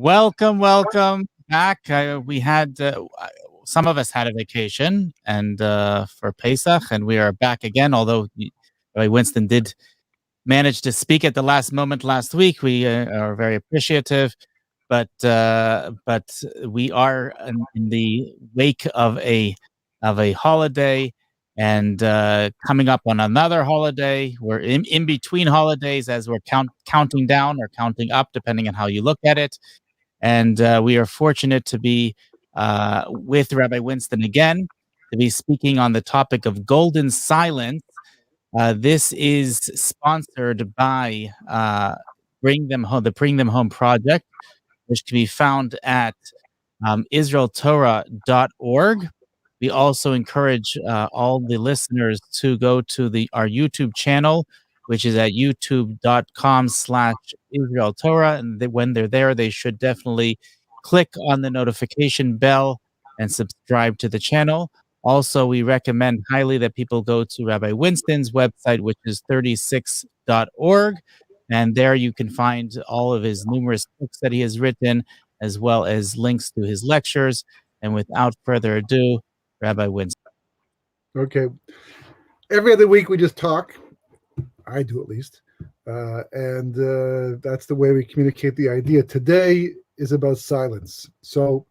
Welcome back. We had some of us had a vacation and for Pesach, and we are back again. Although Rabbi Winston did manage to speak at the last moment last week, we are very appreciative. But we are in the wake of a holiday, and coming up on another holiday. We're in between holidays as we're counting down or counting up, depending on how you look at it. And we are fortunate to be with Rabbi Winston again, to be speaking on the topic of golden silence. This is sponsored by Bring Them Home, the Bring Them Home Project, which can be found at israeltorah.org. We also encourage all the listeners to go to our YouTube channel, which is at youtube.com/Israel Torah. And when they're there, they should definitely click on the notification bell and subscribe to the channel. Also, we recommend highly that people go to Rabbi Winston's website, which is 36.org. And there you can find all of his numerous books that he has written, as well as links to his lectures. And without further ado, Rabbi Winston. Okay. Every other week we just talk. I do, at least. And that's the way we communicate the idea. Today is about silence. So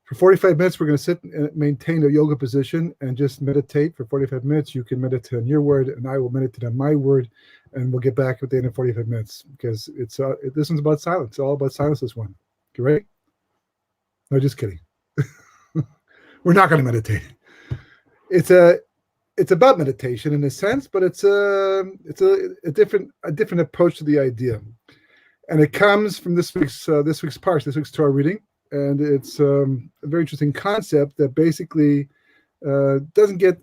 for 45 minutes, we're going to sit and maintain a yoga position and just meditate for 45 minutes. You can meditate on your word, and I will meditate on my word, and we'll get back at the end of 45 minutes because this one's about silence. It's all about silence, this one. You ready? No, just kidding. We're not going to meditate. It's about meditation in a sense, but it's a different approach to the idea, and it comes from this week's parsha, this week's Torah reading, and it's a very interesting concept that basically doesn't get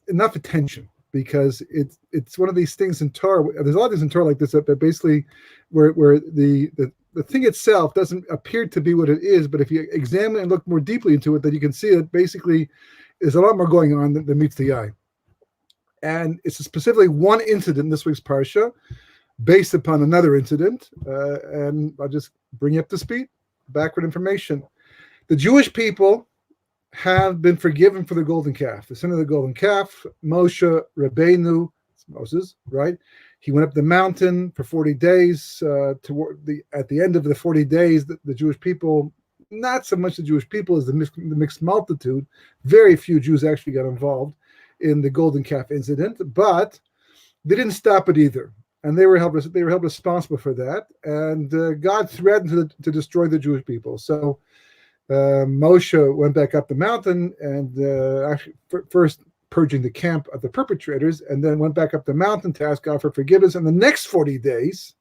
enough attention because it's one of these things in Torah. There's a lot of things in Torah like this that basically where the thing itself doesn't appear to be what it is, but if you examine and look more deeply into it, then you can see that basically there's a lot more going on than meets the eye. And it's specifically one incident in this week's parsha based upon another incident. And I'll just bring you up to speed. Backward information. The Jewish people have been forgiven for the golden calf. The sin of the golden calf, Moshe Rabbeinu, it's Moses, right? He went up the mountain for 40 days. At the end of the 40 days, the Jewish people, not so much the Jewish people as the mixed multitude, very few Jews actually got involved in the golden calf incident, but they didn't stop it either, and they were held responsible for that. And God threatened to destroy the Jewish people. So Moshe went back up the mountain and actually first purging the camp of the perpetrators, and then went back up the mountain to ask God for forgiveness. And the next 40 days,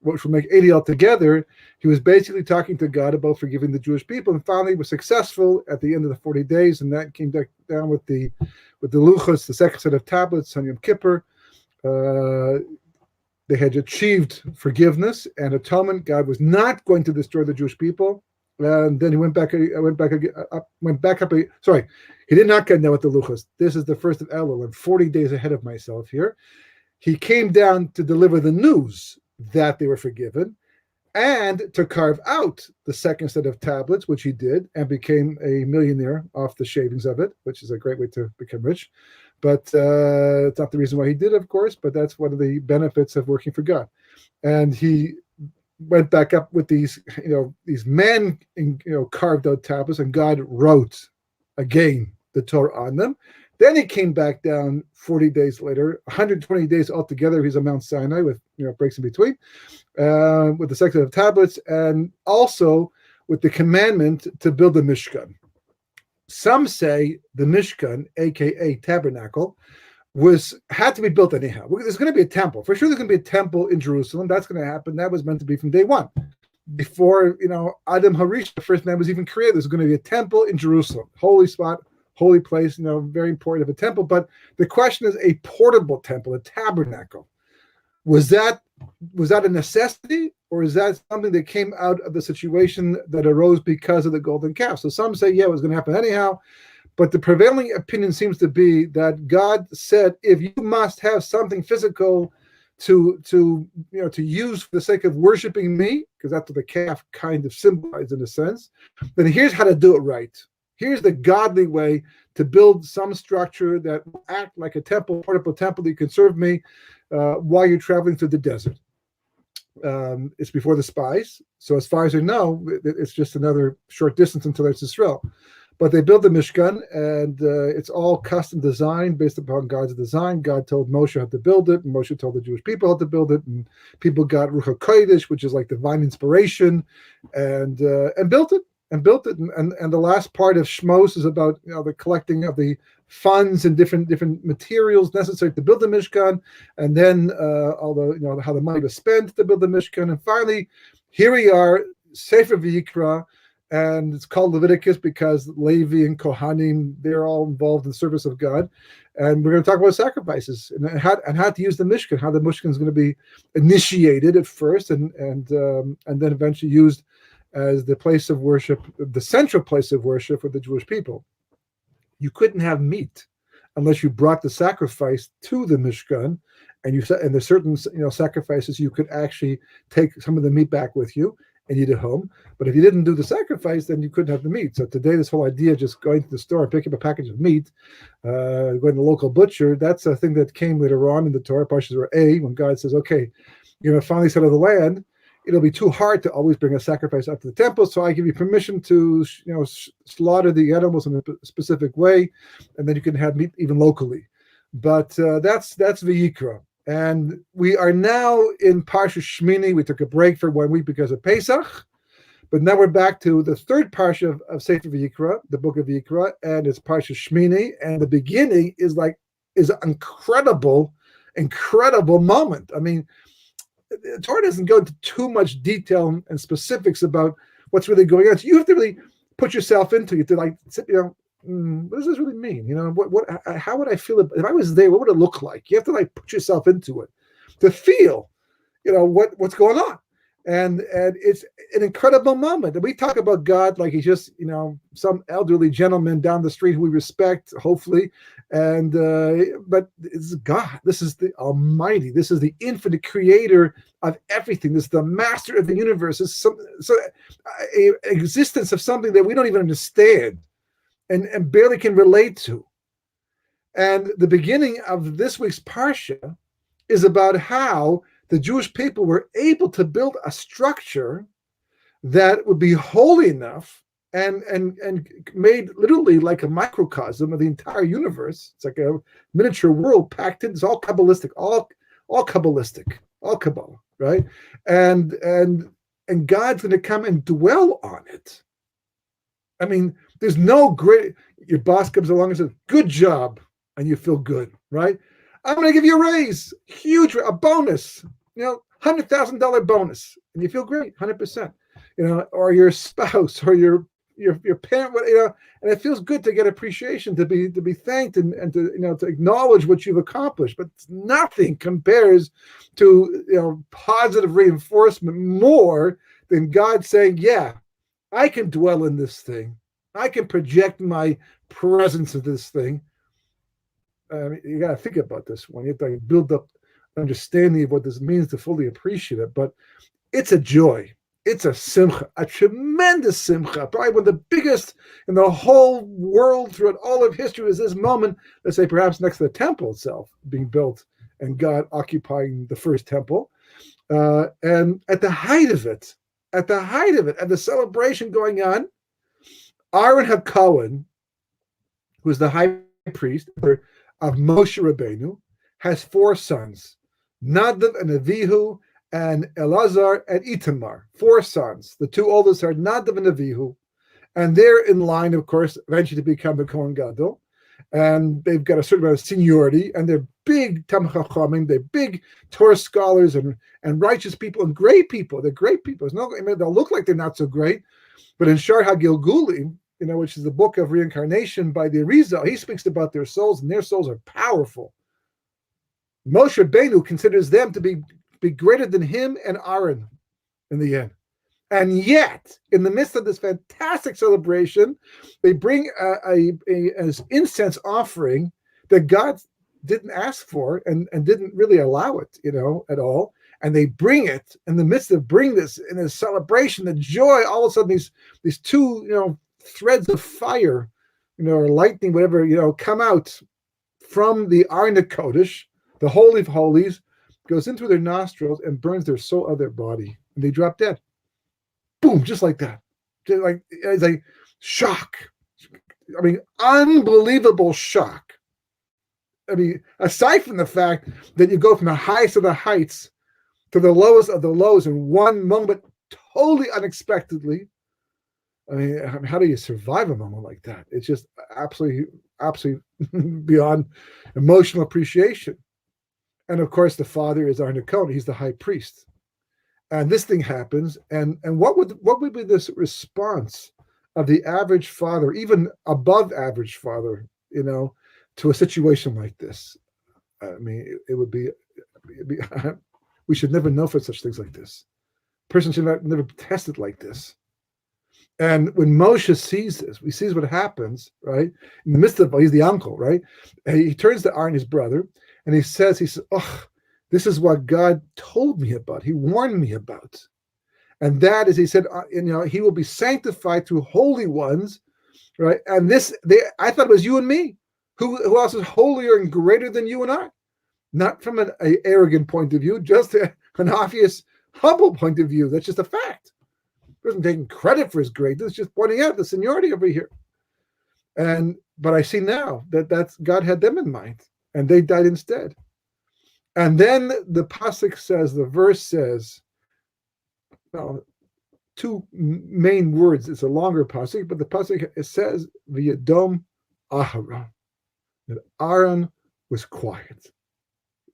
which will make 80 altogether, he was basically talking to God about forgiving the Jewish people, and finally was successful at the end of the 40 days, and that came down with the luchos, the second set of tablets on Yom Kippur. They had achieved forgiveness and atonement. God was not going to destroy the Jewish people, and then he went back up. Sorry, he did not get down with the luchos. This is the first of Elul. I'm 40 days ahead of myself here. He came down to deliver the news that they were forgiven, and to carve out the second set of tablets, which he did, and became a millionaire off the shavings of it, which is a great way to become rich. But it's not the reason why he did, of course, but that's one of the benefits of working for God. And he went back up with these man carved out tablets, and God wrote again the Torah on them. Then he came back down 40 days later, 120 days altogether. He's on Mount Sinai with breaks in between, with the second set of tablets, and also with the commandment to build the Mishkan. Some say the Mishkan, aka tabernacle, had to be built anyhow. There's going to be a temple. For sure there's going to be a temple in Jerusalem. That's going to happen. That was meant to be from day one. Before Adam Harish, the first man, was even created, there's going to be a temple in Jerusalem. Holy spot, holy place, very important of a temple. But the question is a portable temple, a tabernacle. Was that a necessity, or is that something that came out of the situation that arose because of the golden calf? So some say, yeah, it was going to happen anyhow. But the prevailing opinion seems to be that God said, if you must have something physical to use for the sake of worshiping me, because that's what the calf kind of symbolized in a sense, then here's how to do it right. Here's the godly way to build some structure that will act like a temple, portable temple that you can serve me while you're traveling through the desert. It's before the spies, so as far as I know, it's just another short distance until Eretz Yisrael. But they built the Mishkan, and it's all custom designed based upon God's design. God told Moshe how to build it, and Moshe told the Jewish people how to build it, and people got Ruach HaKodesh, which is like divine inspiration, and built it. And the last part of Shmos is about the collecting of the funds and different materials necessary to build the Mishkan, and then how the money was spent to build the Mishkan, and finally, here we are, Sefer Vayikra. And it's called Leviticus because Levi and Kohanim, they're all involved in the service of God. And we're going to talk about sacrifices and how to use the Mishkan, how the Mishkan is going to be initiated at first and then eventually used as the place of worship, the central place of worship for the Jewish people. You couldn't have meat unless you brought the sacrifice to the Mishkan, and there's certain sacrifices you could actually take some of the meat back with you and eat at home. But if you didn't do the sacrifice, then you couldn't have the meat. So today, this whole idea of just going to the store and picking up a package of meat, going to the local butcher, that's a thing that came later on in the Torah, Parshas A, when God says, okay, you're going to finally settle the land. It'll be too hard to always bring a sacrifice up to the temple, so I give you permission to slaughter the animals in a specific way, and then you can have meat even locally. But that's Vayikra. And we are now in Parsha Shmini. We took a break for 1 week because of Pesach, but now we're back to the third Parsha of Sefer Vayikra, the book of Vayikra, and it's Parsha Shmini. And the beginning is an incredible moment. I mean, the Torah doesn't go into too much detail and specifics about what's really going on. So you have to really put yourself into it to sit, what does this really mean? How would I feel if I was there? What would it look like? You have to put yourself into it to feel, what's going on. And it's an incredible moment. And we talk about God like he's just, some elderly gentleman down the street who we respect, hopefully. And but it's God. This is the Almighty. This is the infinite creator of everything. This is the master of the universe. It's an existence of something that we don't even understand and barely can relate to. And the beginning of this week's Parsha is about how the Jewish people were able to build a structure that would be holy enough and made literally like a microcosm of the entire universe. It's like a miniature world packed in. It's all Kabbalistic, all Kabbalistic, all Kabbalah, right? And God's going to come and dwell on it. I mean, there's no great, your boss comes along and says, good job, and you feel good, right? I'm going to give you a raise, a bonus, $100,000 bonus, and you feel great, 100%, or your spouse or your parent, and it feels good to get appreciation, to be thanked and to acknowledge what you've accomplished, but nothing compares to, positive reinforcement more than God saying, yeah, I can dwell in this thing. I can project my presence in this thing. You got to think about this one. You have to build up understanding of what this means to fully appreciate it. But it's a joy. It's a simcha, a tremendous simcha. Probably one of the biggest in the whole world throughout all of history is this moment, let's say perhaps next to the temple itself being built and God occupying the first temple. And at the height of it, at the celebration going on, Aaron HaKohen, who's the high priest of Moshe Rabbeinu, has 4 sons, Nadav and Avihu and Elazar and Itamar, 4 sons. The 2 oldest are Nadav and Avihu, and they're in line, of course, eventually to become the Kohen Gadol. And they've got a certain amount of seniority, and they're big Talmid Chachamim, they're big Torah scholars and righteous people and great people. They're great people. They'll look like they're not so great, but in Shar HaGilgulim, which is the book of reincarnation by the Arizal, he speaks about their souls, and their souls are powerful. Moshe Rabbeinu considers them to be greater than him and Aaron in the end. And yet, in the midst of this fantastic celebration, they bring an incense offering that God didn't ask for and didn't really allow it, at all. And they bring it in the midst of bring this in a celebration, the joy. All of a sudden, these two, threads of fire, or lightning, whatever, come out from the Arna Kodesh, the Holy of Holies, goes into their nostrils and burns their soul out of their body, and they drop dead. Boom, just like that. Just like it's like shock. I mean, unbelievable shock. I mean, aside from the fact that you go from the highest of the heights to the lowest of the lows in one moment, totally unexpectedly. I mean, how do you survive a moment like that? It's just absolutely beyond emotional appreciation. And of course, the father is our Kohen. He's the high priest. And this thing happens. And what would be this response of the average father, even above average father, to a situation like this? I mean, it would be we should never know for such things like this. Person should never test it like this. And when Moshe sees this, he sees what happens, right? In the midst of, he's the uncle, right? And he turns to Aaron, his brother, and he says, oh, this is what God told me about. He warned me about. And that is, he said, he will be sanctified through holy ones, right? And I thought it was you and me. Who else is holier and greater than you and I? Not from an arrogant point of view, just an obvious, humble point of view. That's just a fact. He wasn't taking credit for his greatness, just pointing out the seniority over here. But I see now that God had them in mind, and they died instead. And then the pasuk says, the verse says, two main words. It's a longer pasuk, but the pasuk, it says, "V'yadom Aharon," that Aaron was quiet.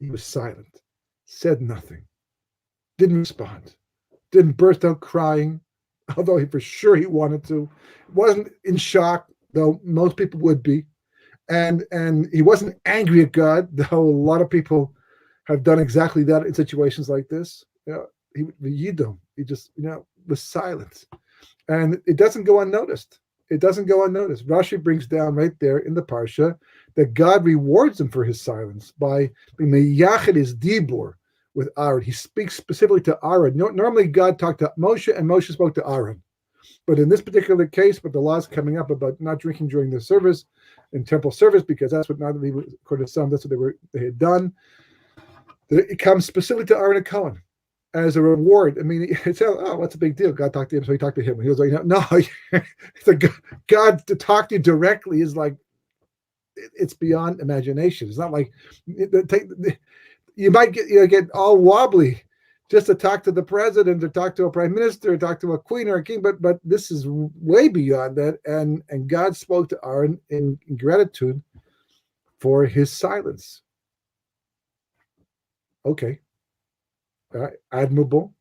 He was silent, said nothing, didn't respond, didn't burst out crying, although for sure he wanted to. Wasn't in shock, though most people would be. And he wasn't angry at God, though a lot of people have done exactly that in situations like this. He just, was silent. And it doesn't go unnoticed. Rashi brings down right there in the Parsha that God rewards him for his silence by being meyached his dibur with Aaron. He speaks specifically to Aaron. Normally God talked to Moshe and Moshe spoke to Aaron. But in this particular case, with the laws coming up about not drinking during the service, in temple service, because that's what, according to some, that's what they had done. It comes specifically to Aaron Cohen as a reward. I mean, it's what's a big deal? God talked to him, so he talked to him. He was like, no, God to talk to you directly is like, it's beyond imagination. It's not like you might get all wobbly just to talk to the president, or talk to a prime minister, or talk to a queen or a king, but this is way beyond that. And God spoke to Aaron in gratitude for his silence. Okay, admirable,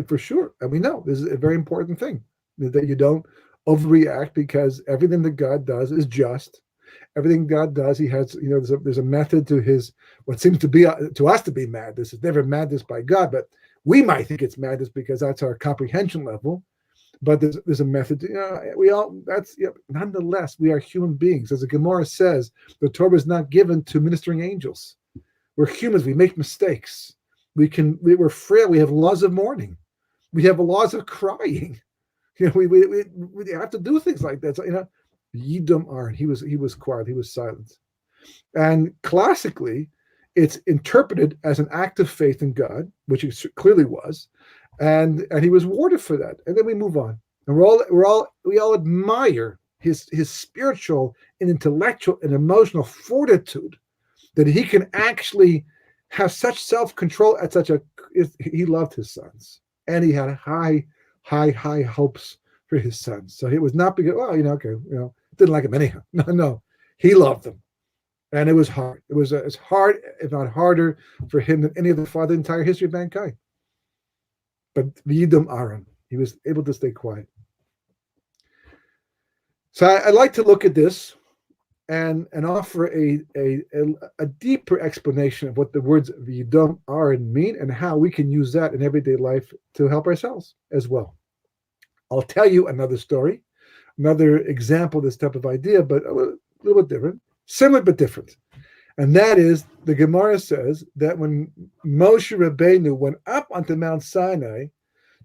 for sure. And we know this is a very important thing, that you don't overreact, because everything that God does is just. Everything God does, he has, there's a method to his, what seems to be to us to be madness. It's never madness by God, but we might think it's madness because that's our comprehension level. But there's a method. Nonetheless, we are human beings. As the Gemara says, the Torah is not given to ministering angels. We're humans. We make mistakes. We're frail. We have laws of mourning. We have laws of crying. We have to do things like that. So, Yidom Aaron, he was quiet, he was silent. And classically, it's interpreted as an act of faith in God, which it clearly was, and he was rewarded for that. And then we move on, and we all admire his spiritual and intellectual and emotional fortitude, that he can actually have such self-control at he loved his sons, and he had high hopes for his sons. So it was not because, didn't like him anyhow. No, he loved them. And it was hard. It was as hard, if not harder, for him than any other father in the entire history of mankind. But Yidom Aaron, he was able to stay quiet. So I'd like to look at this and offer a deeper explanation of what the words Yidom Aaron mean, and how we can use that in everyday life to help ourselves as well. I'll tell you another story, another example of this type of idea, but a little bit different, similar but different. And that is, the Gemara says that when Moshe Rabbeinu went up onto Mount Sinai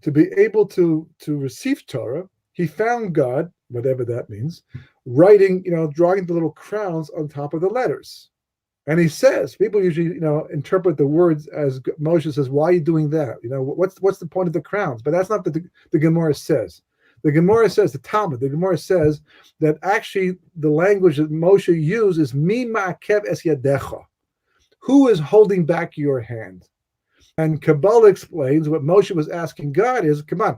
to be able to receive Torah, he found God, whatever that means, writing, drawing the little crowns on top of the letters. And he says, people usually, interpret the words as Moshe says, why are you doing that? What's the point of the crowns? But that's not what the Gemara says. The Gemara says, the Gemara says that actually the language that Moshe used is mi ma'akev es yadecha. Who is holding back your hand? And Kabbalah explains what Moshe was asking God is, come on,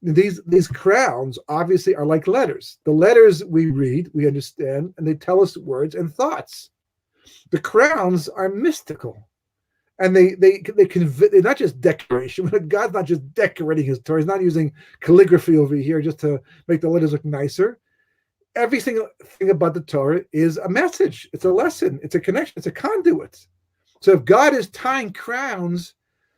these crowns obviously are like letters. The letters we read, we understand, and they tell us words and thoughts. The crowns are mystical. And they're not just decoration. God's not just decorating his Torah. He's not using calligraphy over here just to make the letters look nicer. Every single thing about the Torah is a message. It's a lesson. It's a connection. It's a conduit. So if God is tying crowns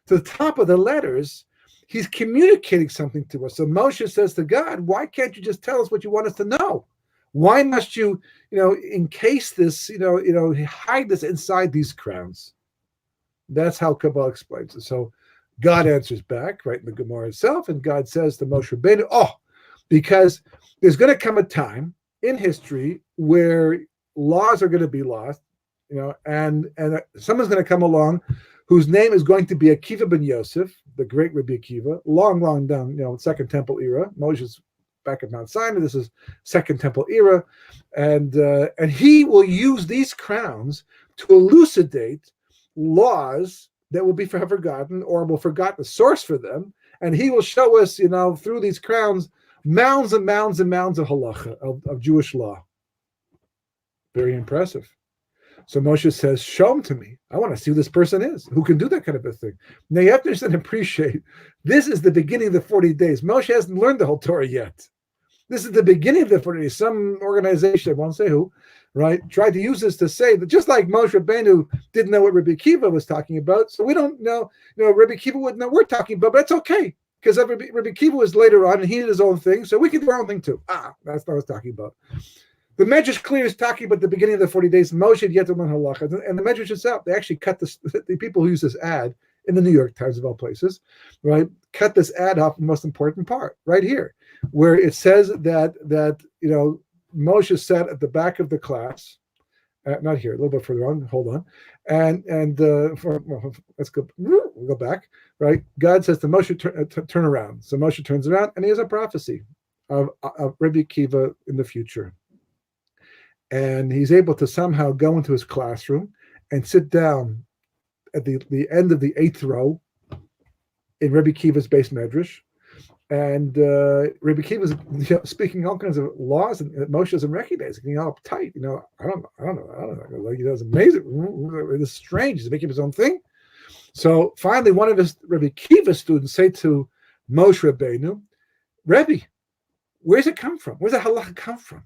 to the top of the letters, he's communicating something to us. So Moshe says to God, why can't you just tell us what you want us to know? Why must you, encase this, hide this inside these crowns? That's how Kabbalah explains it. So God answers back, right in the Gemara itself, and God says to Moshe Rabbeinu, because there's going to come a time in history where laws are going to be lost, and someone's going to come along whose name is going to be Akiva ben Yosef, the great Rabbi Akiva, long down, Second Temple era. Moshe's back at Mount Sinai. This is Second Temple era, and he will use these crowns to elucidate laws that will be forever forgotten, or will forget the source for them, and he will show us, through these crowns, mounds and mounds and mounds of halacha, of Jewish law. Very impressive. So Moshe says, show him to me. I want to see who this person is, who can do that kind of a thing. Now you have to understand and appreciate, this is the beginning of the 40 days. Moshe hasn't learned the whole Torah yet. This is the beginning of the 40 days. Some organization, I won't say who, right, tried to use this to say that just like Moshe Rabbeinu didn't know what Rabbi Akiva was talking about, so we don't know, Rabbi Akiva wouldn't know what we're talking about, but it's okay, because Rabbi Akiva was later on, and he did his own thing, so we can do our own thing too. That's not what I was talking about. The Medrash clear is talking about the beginning of the 40 days. Moshe had yet to learn halacha, and the Medrash itself, they actually cut this, the people who use this ad in the New York Times of all places, right, cut this ad off the most important part, right here, where it says that Moshe sat at the back of the class, not here, a little bit further on. Hold on, let's go. We'll go back. Right, God says to Moshe, turn around. So Moshe turns around, and he has a prophecy of Rabbi Akiva in the future, and he's able to somehow go into his classroom and sit down at the end of the 8th row in Rabbi Akiva's base medrash. And Rabbi Akiva was speaking all kinds of laws, and Moshe doesn't recognize, getting all uptight. I don't know. Like, it's amazing. It's strange. He's making his own thing. So finally, one of his Rabbi Akiva students say to Moshe Rabbeinu, Rebbe, where's it come from? Where's the halacha come from?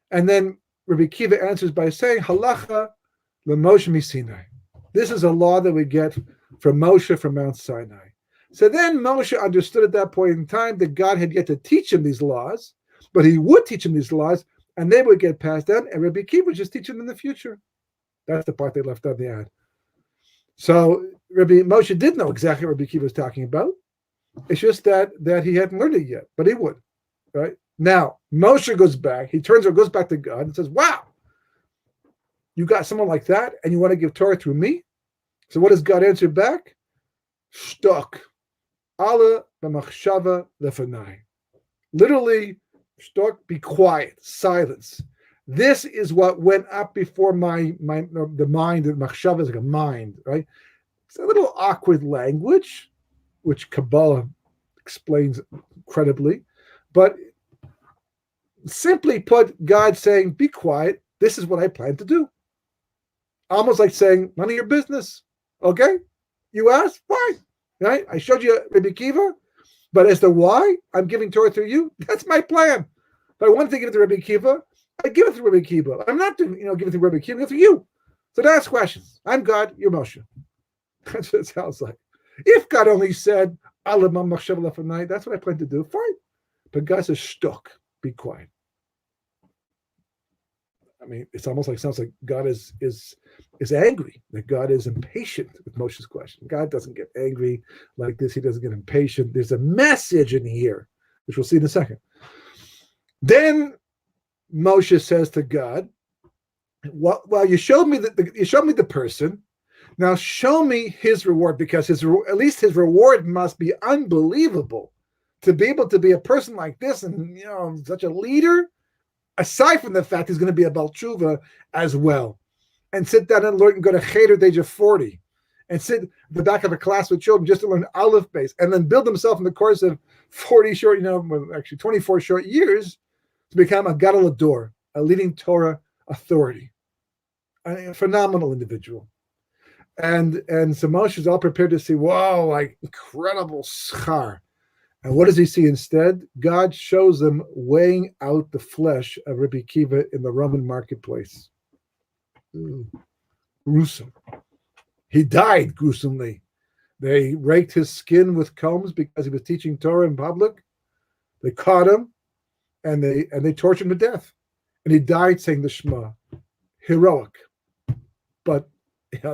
And then Rabbi Akiva answers by saying, halacha l'Moshe miSinai. This is a law that we get from Moshe from Mount Sinai. So then Moshe understood at that point in time that God had yet to teach him these laws, but he would teach him these laws, and they would get passed down, and Rabbi Akiva would just teach them in the future. That's the part they left on the ad. So Moshe did know exactly what Rabbi Akiva was talking about. It's just that he hadn't learned it yet, but he would. Right? Now, Moshe goes back, goes back to God and says, wow, you got someone like that, and you want to give Torah through me? So what does God answer back? Shtok. Allah b'machshava lefanai. Literally, shtok, be quiet, silence. This is what went up before the mind. The machshava is like a mind, right? It's a little awkward language, which Kabbalah explains incredibly, but simply put, God saying, be quiet, this is what I plan to do. Almost like saying, none of your business. Okay? You asked? Fine. Right? I showed you Rabbi Akiva, but as to why I'm giving Torah through you, that's my plan. If I wanted to give it to Rabbi Akiva, I give it to Rabbi Akiva. I'm not to give it to Rabbi Akiva, I give it to you. So don't ask questions. I'm God, you're Moshe. That's what it sounds like. If God only said, Allah machshav lefanai, that's what I plan to do, fine. But God says, shtok, be quiet. I mean, it's almost like sounds like God is angry, that God is impatient with Moshe's question. God doesn't get angry like this. He doesn't get impatient. There's a message in here, which we'll see in a second. Then Moshe says to God, well, you showed me the person. Now show me his reward, because at least his reward must be unbelievable to be able to be a person like this, and such a leader. Aside from the fact he's going to be a Baal Tshuva as well, and sit down and learn and go to Cheder at the age of 40, and sit at the back of a class with children just to learn Aleph base, and then build himself in the course of 24 short years to become a Gadol Ador, a leading Torah authority, a phenomenal individual. And so Moshe is all prepared to see, wow, like incredible schar. And what does he see instead? God shows them weighing out the flesh of Rabbi Akiva in the Roman marketplace. Gruesome. He died gruesomely. They raked his skin with combs because he was teaching Torah in public. They caught him, and they tortured him to death. And he died saying the Shema. Heroic. But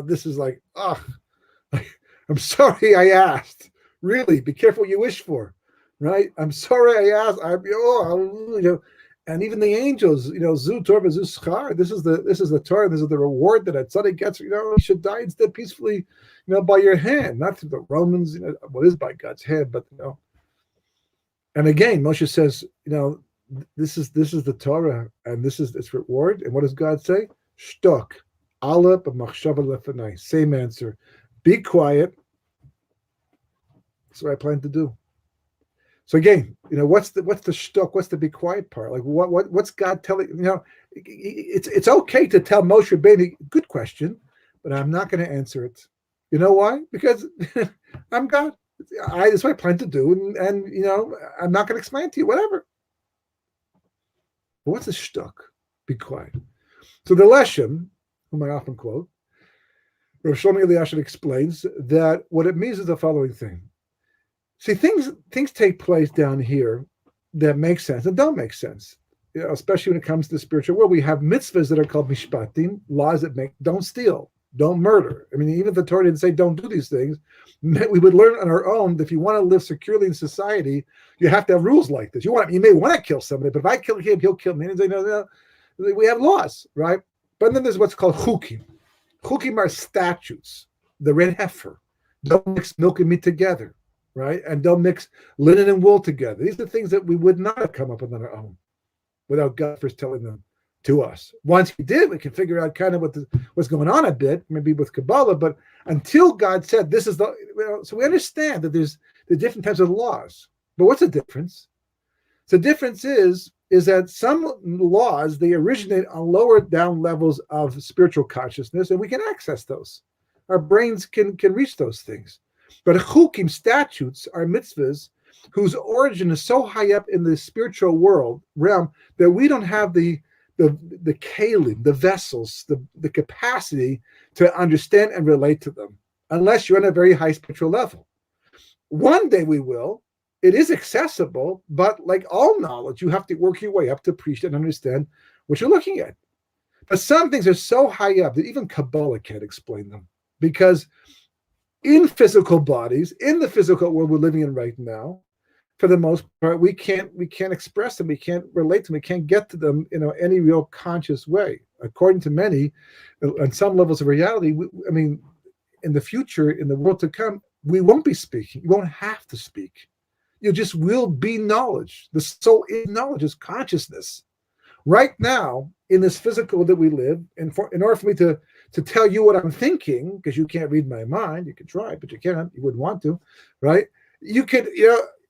this is like, I'm sorry I asked. Really, be careful what you wish for. Right? I'm sorry I asked. And even the angels, Zu Torah, Zu Schar. This is the Torah. This is the reward that a tzaddik gets. He should die instead peacefully, by your hand, not through the Romans. What is by God's hand, but And again, Moshe says, this is the Torah, and this is its reward. And what does God say? Shtok, Allah b'machshava lefanai. Same answer. Be quiet. That's what I plan to do. So again, what's the shtuk? What's the be quiet part? Like what's God telling? It's okay to tell Moshe Rabbeinu, good question, but I'm not going to answer it. You know why? Because I'm God. That's what I plan to do, and I'm not going to explain to you whatever. But what's a shtuk? Be quiet. So the Leshem, whom I often quote, Rav Shlomo Eliashib explains that what it means is the following thing. See, things take place down here that make sense and don't make sense, especially when it comes to the spiritual world. We have mitzvahs that are called mishpatim, laws that don't steal, don't murder. I mean, even if the Torah didn't say don't do these things, we would learn on our own that if you want to live securely in society, you have to have rules like this. You may want to kill somebody, but if I kill him, he'll kill me. And they no, we have laws, right? But then there's what's called chukim. Chukim are statutes. The red heifer. Don't mix milk and meat together. Right? And don't mix linen and wool together. These are things that we would not have come up with on our own without God first telling them to us. Once he did, we can figure out kind of what's going on a bit, maybe with Kabbalah, but until God said this is so we understand that there's the different types of laws. But what's the difference? The difference is that some laws, they originate on lower down levels of spiritual consciousness, and we can access those. Our brains can reach those things. But chukim, statutes, are mitzvahs whose origin is so high up in the spiritual realm that we don't have the kalim, the vessels, the capacity to understand and relate to them, unless you're on a very high spiritual level. One day we will. It is accessible, but like all knowledge, you have to work your way up to appreciate and understand what you're looking at. But some things are so high up that even Kabbalah can't explain them, because in physical bodies, in the physical world we're living in right now, for the most part, we can't express them, we can't relate to them, we can't get to them in any real conscious way. According to many, on some levels of reality, in the future, in the world to come, we won't be speaking. You won't have to speak. You just will be knowledge. The soul is knowledge, is consciousness. Right now, in this physical that we live, in order for me to tell you what I'm thinking, because you can't read my mind, you can try, but you can't, you wouldn't want to, right? You could,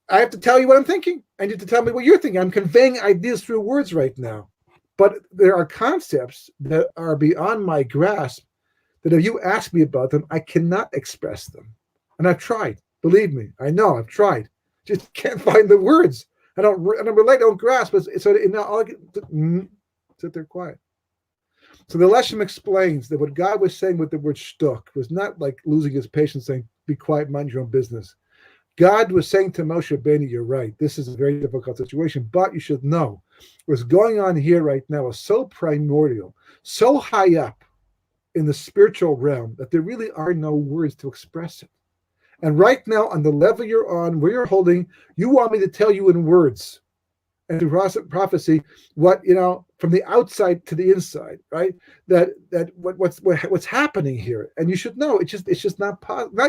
I have to tell you what I'm thinking, and you have to tell me what you're thinking. I'm conveying ideas through words right now. But there are concepts that are beyond my grasp that if you ask me about them, I cannot express them. And I've tried. Believe me, I know I've tried. Just can't find the words. I don't relate, don't grasp. So all I can sit there quiet. So the Leshem explains that what God was saying with the word shtuk was not like losing his patience, saying, be quiet, mind your own business. God was saying to Moshe Rabbeinu, you're right. This is a very difficult situation, but you should know What's going on here right now is so primordial, so high up in the spiritual realm that there really are no words to express it. And right now, on the level you're on, where you're holding, you want me to tell you in words and through prophecy what, from the outside to the inside, right? What's happening here, and you should know it's just not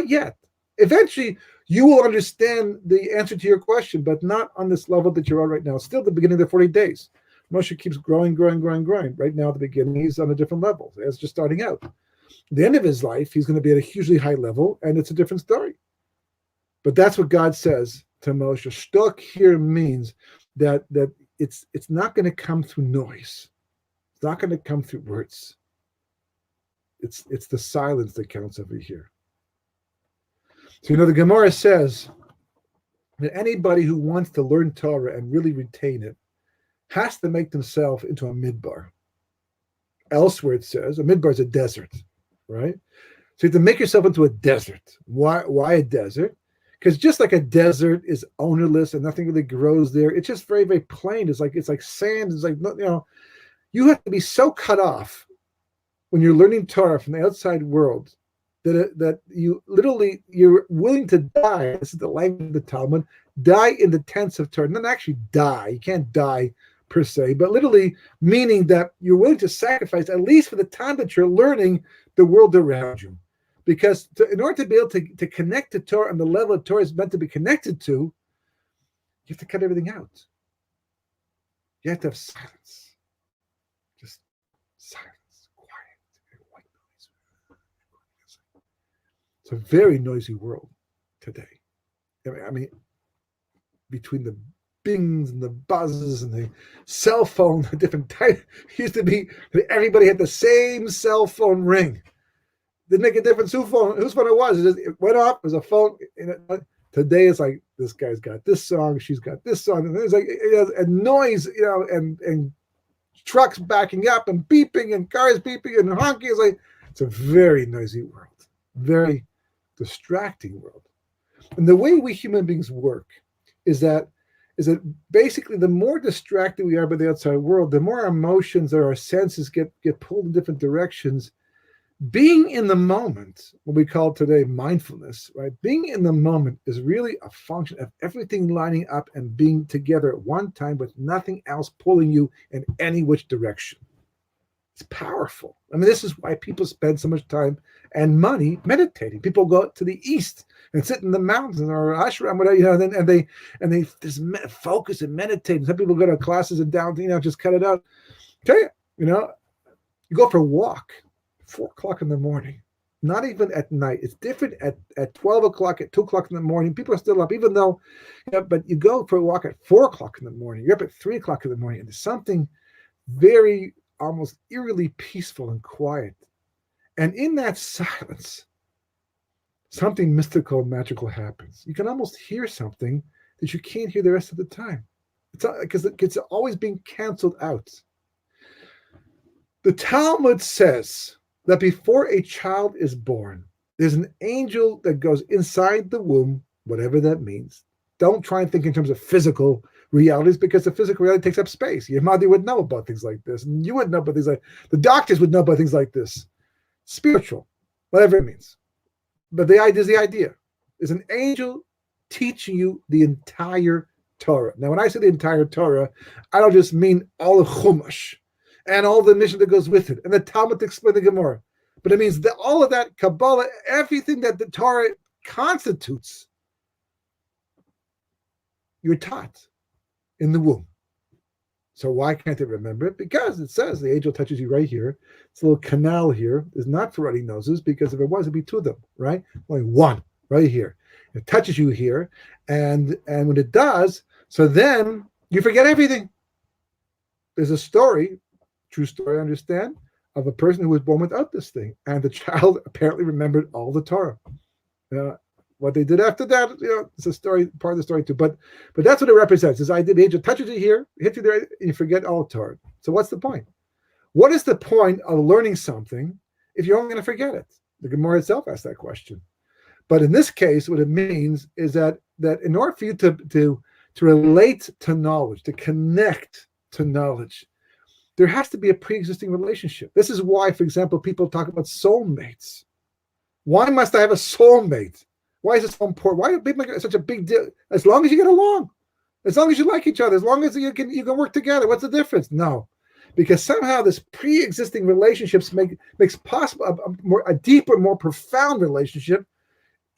yet. Eventually, you will understand the answer to your question, but not on this level that you're on right now. It's still the beginning of the 40 days. Moshe keeps growing. Right now, at the beginning, he's on a different level. It's just starting out. At the end of his life, he's going to be at a hugely high level, and it's a different story. But that's what God says to Moshe. Shtok here means that it's not going to come through noise. It's not going to come through words. It's the silence that counts over here. So, the Gemara says that anybody who wants to learn Torah and really retain it has to make themselves into a midbar. Elsewhere it says a midbar is a desert, right? So you have to make yourself into a desert. Why a desert? Because just like a desert is ownerless and nothing really grows there, it's just very, very plain. It's like sand. It's like, you have to be so cut off when you're learning Torah from the outside world that you're willing to die. This is the language of the Talmud. Die in the tents of Torah. Not actually die. You can't die per se, but literally meaning that you're willing to sacrifice, at least for the time that you're learning the world around you. Because in order to be able to connect to Torah on the level that Torah is meant to be connected to, you have to cut everything out. You have to have silence. Just silence, quiet, and white noise. It's a very noisy world today. I mean, between the bings and the buzzes and the cell phone, the different types, it used to be that everybody had the same cell phone ring. Didn't make a difference whose phone it was. It went off. It was a phone. Today it's like this guy's got this song, she's got this song, and there's like a noise, and trucks backing up and beeping and cars beeping and honking. It's a very noisy world, very distracting world. And the way we human beings work is that basically the more distracted we are by the outside world, the more our emotions or our senses get pulled in different directions. Being in the moment, what we call today mindfulness, right? Being in the moment is really a function of everything lining up and being together at one time with nothing else pulling you in any which direction. It's powerful. I mean, this is why people spend so much time and money meditating. People go to the east and sit in the mountains or ashram, whatever, and they just focus and meditate. Some people go to classes and down, just cut it out. Tell you, you go for a walk. 4 o'clock in the morning, not even at night. It's different at 12 o'clock, at 2 o'clock in the morning. People are still up, even though, but you go for a walk at 4 o'clock in the morning. You're up at 3 o'clock in the morning, and there's something very, almost eerily peaceful and quiet. And in that silence, something mystical and magical happens. You can almost hear something that you can't hear the rest of the time. It's because it's always being canceled out. The Talmud says that before a child is born, there's an angel that goes inside the womb, whatever that means. Don't try and think in terms of physical realities, because the physical reality takes up space. Your mother would know about things like this, and you would know about things like the doctors would know about things like this. Spiritual, whatever it means. But the idea is the idea. There's an angel teaching you the entire Torah. Now, when I say the entire Torah, I don't just mean all of Chumash and all the mission that goes with it, and the Talmud to explain the Gemara. But it means that all of that, Kabbalah, everything that the Torah constitutes, you're taught in the womb. So why can't they remember it? Because it says the angel touches you right here. It's a little canal here. It's not for running noses, because if it was, it'd be two of them, right? Only one right here. It touches you here, and when it does, so then you forget everything. There's a story, true story, I understand, of a person who was born without this thing, and the child apparently remembered all the Torah. What they did after that, it's a story, part of the story too. But that's what it represents. This idea, the angel touches you here, hits you there, and you forget all Torah. So what's the point? What is the point of learning something if you're only going to forget it? The Gemara itself asks that question. But in this case, what it means is that in order for you to relate to knowledge, to connect to knowledge, there has to be a pre-existing relationship. This is why, for example, people talk about soulmates. Why must I have a soulmate? Why is it so important? Why do people make it such a big deal? As long as you get along, as long as you like each other, as long as you can work together, what's the difference? No, because somehow this pre-existing relationships makes possible a deeper, more profound relationship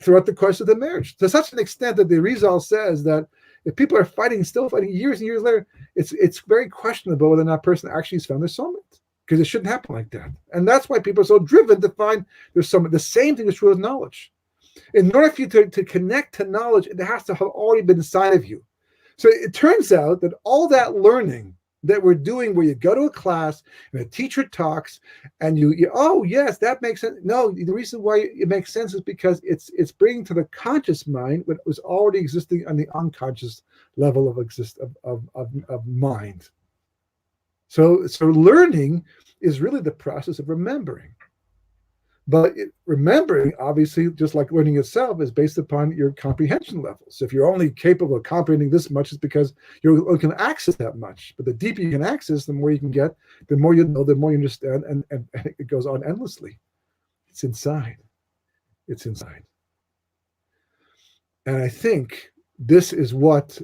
throughout the course of the marriage, to such an extent that the Rizal says that if people are still fighting years and years later, it's very questionable whether or not a person actually has found their soulmate, because it shouldn't happen like that. And that's why people are so driven to find their soulmate. The same thing is true with knowledge. In order for you to connect to knowledge, it has to have already been inside of you. So it turns out that all that learning that we're doing, where you go to a class and a teacher talks and you oh yes, that makes sense. No, the reason why it makes sense is because it's bringing to the conscious mind what was already existing on the unconscious level of mind. So learning is really the process of remembering. But remembering, obviously, just like learning itself, is based upon your comprehension levels. So if you're only capable of comprehending this much, it's because you can access that much. But the deeper you can access, the more you can get, the more you know, the more you understand, and it goes on endlessly. It's inside. It's inside. And I think this is what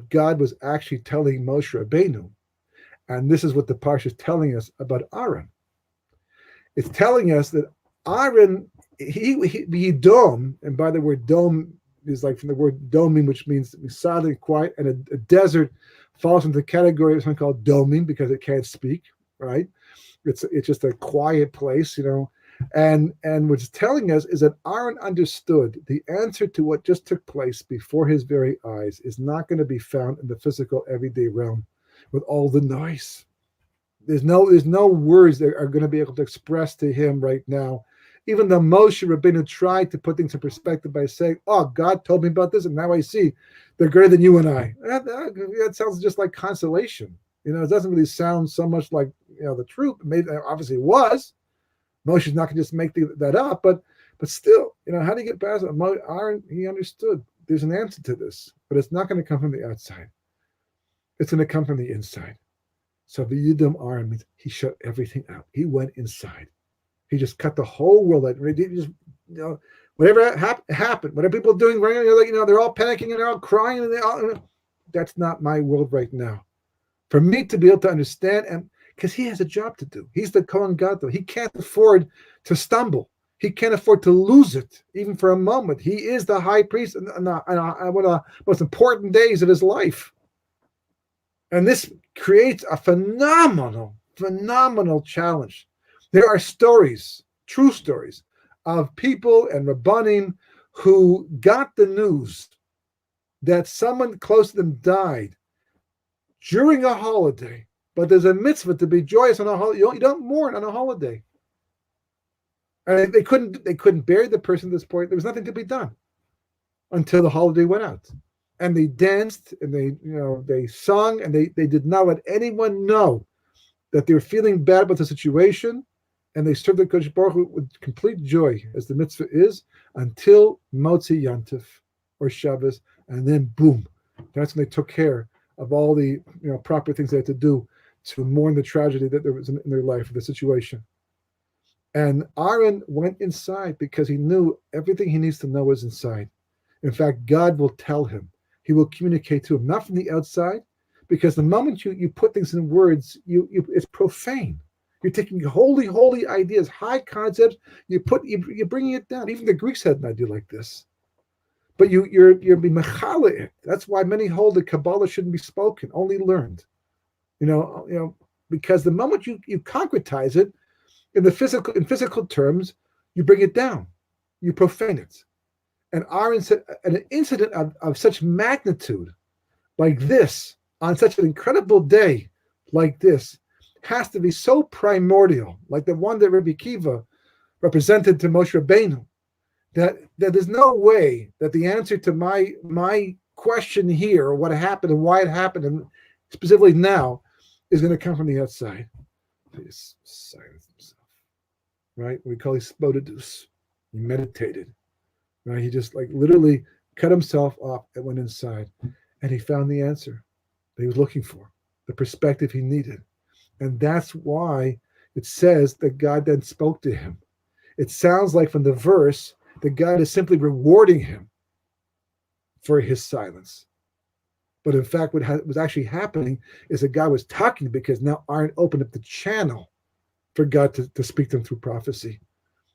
God was actually telling Moshe Rabbeinu. And this is what the Parsha is telling us about Aaron. It's telling us that Aaron, he dome, and by the word dome is like from the word doming, which means silent, quiet, and a desert falls into the category of something called doming because it can't speak, right? It's just a quiet place, And what it's telling us is that Aaron understood the answer to what just took place before his very eyes is not going to be found in the physical everyday realm with all the noise. There's no words that are going to be able to express to him right now. Even though Moshe Rabbeinu tried to put things in perspective by saying, "Oh, God told me about this, and now I see they're greater than you and I." That sounds just like consolation. It doesn't really sound so much like the truth. Maybe obviously it was. Moshe's not going to just make that up, but still, how do you get past it? Aaron, he understood there's an answer to this, but it's not going to come from the outside. It's going to come from the inside. So the Yidam Aaron means he shut everything out. He went inside. He just cut the whole world out. He just, whatever happened, whatever people are doing, they're all panicking and they're all crying, and that's not my world right now. For me to be able to understand, and because he has a job to do. He's the Kohen Gadol. He can't afford to stumble. He can't afford to lose it, even for a moment. He is the high priest on one of the most important days of his life. And this creates a phenomenal challenge. There are stories, true stories, of people and Rabbanim who got the news that someone close to them died during a holiday, but there's a mitzvah to be joyous on a holiday. You don't mourn on a holiday. And they couldn't bury the person at this point. There was nothing to be done until the holiday went out. And they danced and they sung, and they did not let anyone know that they were feeling bad about the situation, and they served the Kodesh Baruch Hu with complete joy, as the mitzvah is, until Motzi Yantif or Shabbos, and then boom, that's when they took care of all the proper things they had to do to mourn the tragedy that there was in their life, the situation. And Aaron went inside because he knew everything he needs to know is inside. In fact, God will tell him. He will communicate to him, not from the outside, because the moment you put things in words, it's profane. You're taking holy ideas, high concepts. You're bringing it down. Even the Greeks had an idea like this, but you're being mechala it. That's why many hold that Kabbalah shouldn't be spoken, only learned. Because the moment you concretize it in physical terms, you bring it down, you profane it. And Aaron said, an incident of such magnitude like this, on such an incredible day like this, has to be so primordial, like the one that Rabbi Kiva represented to Moshe Rabbeinu, that there's no way that the answer to my question here, or what happened and why it happened, and specifically now, is going to come from the outside. Please silence himself. Right? We call it spodidus. He meditated. Right? He just literally cut himself off and went inside, and he found the answer that he was looking for. the perspective he needed. And that's why it says that God then spoke to him. It sounds like from the verse that God is simply rewarding him for his silence. But in fact, what was actually happening is that God was talking because now Aaron opened up the channel for God to speak to him through prophecy,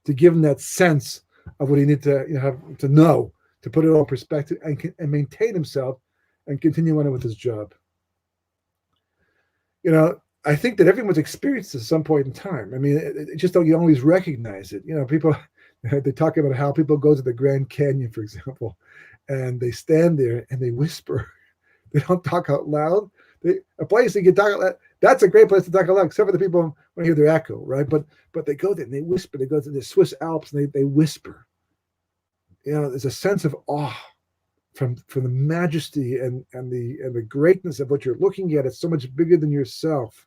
to give him that sense of what he needed to have to know, to put it all in perspective and maintain himself and continue on with his job. I think that everyone's experienced this at some point in time. I mean, it just don't you always recognize it. People they talk about how people go to the Grand Canyon, for example, and they stand there and they whisper. They don't talk out loud. A place you can talk out loud. That's a great place to talk out loud, except for the people want to hear their echo, right? But they go there and they whisper. They go to the Swiss Alps and they whisper. There's a sense of awe from the majesty and the greatness of what you're looking at. It's so much bigger than yourself.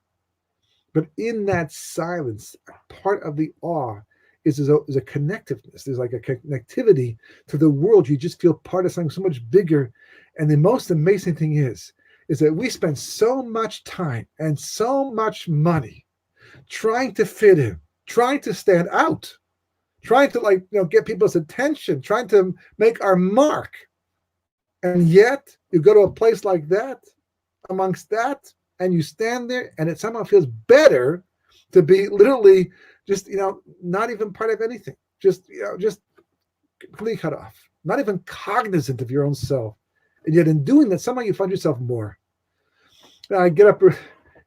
But in that silence, part of the awe is a connectiveness. There's like a connectivity to the world. You just feel part of something so much bigger. And the most amazing thing is that we spend so much time and so much money trying to fit in, trying to stand out, trying to get people's attention, trying to make our mark. And yet you go to a place like that, amongst that, and you stand there, and it somehow feels better to be literally just, not even part of anything, just completely cut off, not even cognizant of your own self. And yet in doing that, somehow you find yourself more. Now, I get up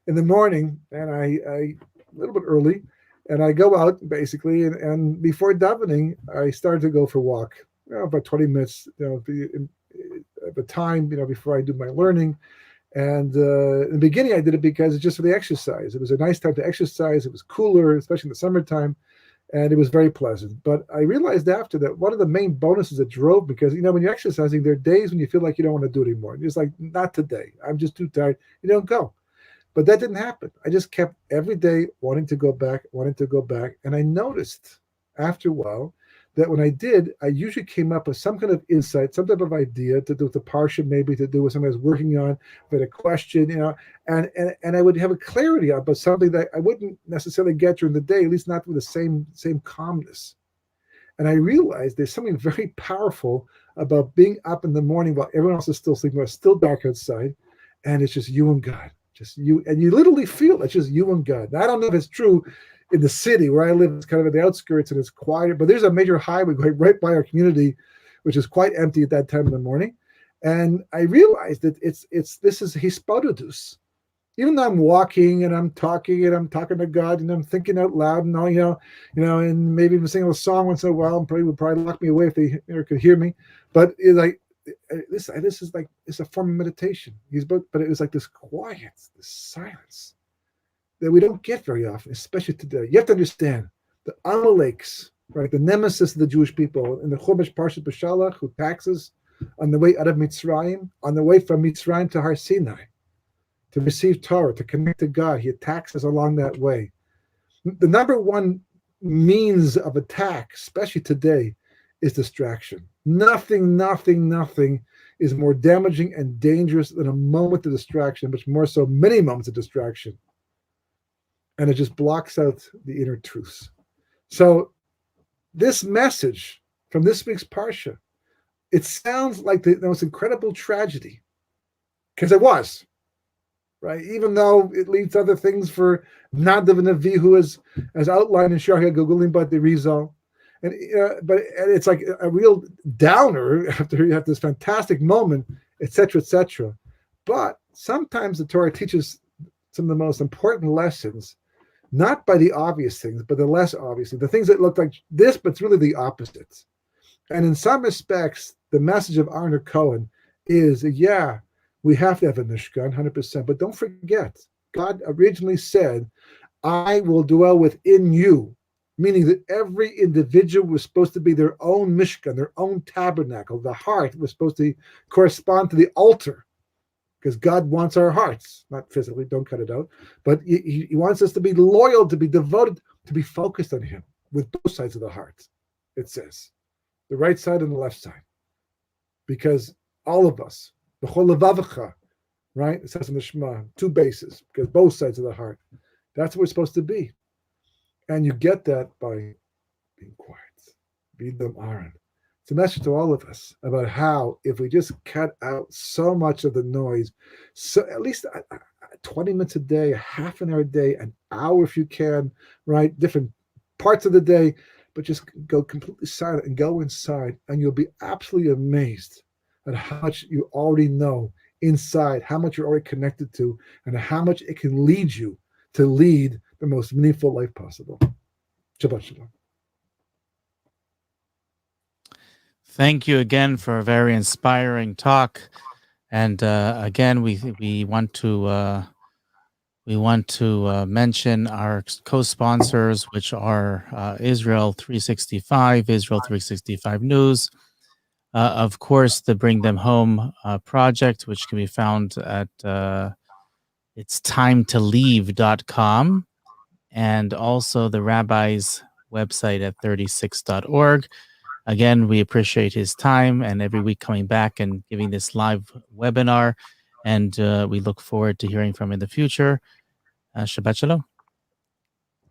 in the morning, and I a little bit early, and I go out basically, and before davening, I started to go for a walk, about 20 minutes, at the time, before I do my learning. And in the beginning, I did it because it's just for the exercise. It was a nice time to exercise. It was cooler, especially in the summertime, and it was very pleasant. But I realized after that one of the main bonuses that drove, because when you're exercising, there are days when you feel like you don't want to do it anymore. You're just like, not today. I'm just too tired. You don't go. But that didn't happen. I just kept every day wanting to go back. And I noticed after a while that when I did, I usually came up with some kind of insight, some type of idea to do with the parsha, maybe to do with something I was working on, with a question, and I would have a clarity about something that I wouldn't necessarily get during the day, at least not with the same calmness. And I realized there's something very powerful about being up in the morning while everyone else is still sleeping, while it's still dark outside, and it's just you and God, just you, and you literally feel it's just you and God. Now, I don't know if it's true in the city where I live. It's kind of at the outskirts and it's quiet, but there's a major highway going right by our community, which is quite empty at that time in the morning. And I realized that this is hispodidus. Even though I'm walking and I'm talking to God and I'm thinking out loud and all, and maybe even singing a song once in a while, and would probably lock me away if they could hear me. But it's like this is like it's a form of meditation. But it was like this quiet, this silence that we don't get very often, especially today. You have to understand the Amaleks, right, the nemesis of the Jewish people in the Chumash Parshat B'Shalach, who taxes on the way out of Mitzrayim, on the way from Mitzrayim to Har Sinai, to receive Torah, to connect to God. He attacks us along that way. The number one means of attack, especially today, is distraction. Nothing is more damaging and dangerous than a moment of distraction, much more so many moments of distraction. And it just blocks out the inner truths. So this message from this week's Parsha, it sounds like the most incredible tragedy, because it was, right? Even though it leads to other things for Nadav and Avihu, as outlined in Sharhi Gugulim by the Rizal. And it's like a real downer after you have this fantastic moment, etc., etc. But sometimes the Torah teaches some of the most important lessons, not by the obvious things, but the less obvious, the things that look like this, but it's really the opposites. And in some respects, the message of Aaron Cohen is, we have to have a Mishkan, 100%. But don't forget, God originally said, I will dwell within you, meaning that every individual was supposed to be their own Mishkan, their own tabernacle. The heart was supposed to correspond to the altar, because God wants our hearts, not physically, don't cut it out, but he wants us to be loyal, to be devoted, to be focused on him with both sides of the heart, it says, the right side and the left side. Because all of us, b'chol levavecha, right? It says in the Shema, two bases, because both sides of the heart. That's what we're supposed to be. And you get that by being quiet. Be them Aaron. It's a message to all of us about how if we just cut out so much of the noise, so at least 20 minutes a day, a half an hour a day, an hour if you can, right? Different parts of the day, but just go completely silent and go inside, and you'll be absolutely amazed at how much you already know inside, how much you're already connected to, and how much it can lead you to lead the most meaningful life possible. Shabbat shalom. Thank you again for a very inspiring talk. And again, we want to mention our co-sponsors, which are Israel 365, Israel 365 News, of course, the Bring Them Home project, which can be found at it's timetolive.com, and also the Rabbi's website at 36.org. Again, we appreciate his time and every week coming back and giving this live webinar. And we look forward to hearing from him in the future. Shabbat Shalom.